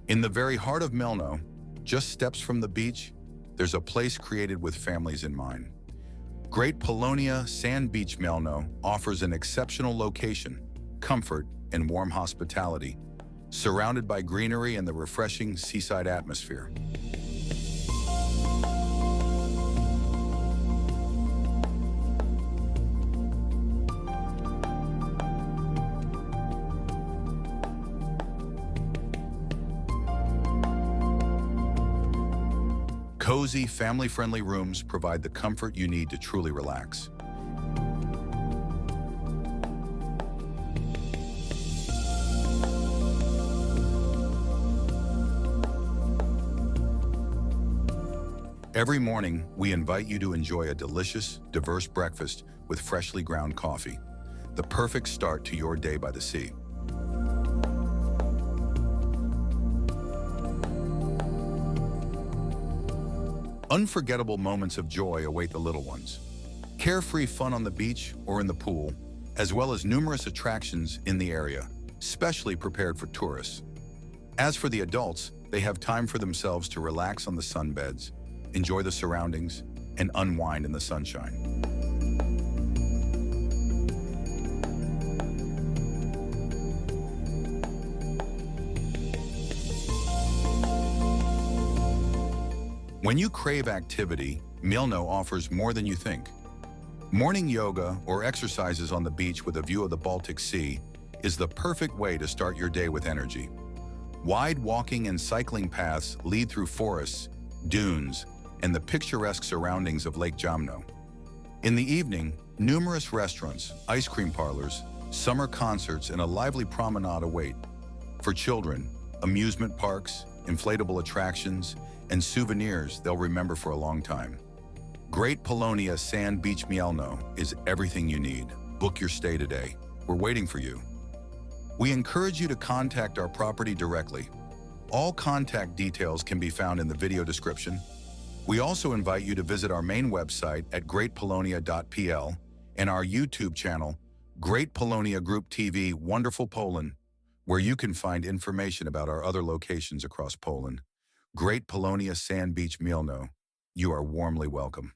In the very heart of Melno, just steps from the beach, there's a place created with families in mind. Great Polonia Sand Beach Mielno offers an exceptional location, comfort, and warm hospitality, surrounded by greenery and the refreshing seaside atmosphere. Cozy, family-friendly rooms provide the comfort you need to truly relax. Every morning, we invite you to enjoy a delicious, diverse breakfast with freshly ground coffee, the perfect start to your day by the sea. Unforgettable moments of joy await the little ones. Carefree fun on the beach or in the pool, as well as numerous attractions in the area, specially prepared for tourists. As for the adults, they have time for themselves to relax on the sunbeds, enjoy the surroundings, and unwind in the sunshine. When you crave activity, Mielno offers more than you think. Morning yoga or exercises on the beach with a view of the Baltic Sea is the perfect way to start your day with energy. Wide walking and cycling paths lead through forests, dunes, and the picturesque surroundings of Lake Jamno. In the evening, numerous restaurants, ice cream parlors, summer concerts, and a lively promenade await. For children, amusement parks, inflatable attractions, and souvenirs they'll remember for a long time. Great Polonia Sand Beach Mielno is everything you need. Book your stay today. We're waiting for you. We encourage you to contact our property directly. All contact details can be found in the video description. We also invite you to visit our main website at greatpolonia.pl and our YouTube channel, Great Polonia Group TV Wonderful Poland, where you can find information about our other locations across Poland. Great Polonia Sand Beach Mielno, you are warmly welcome.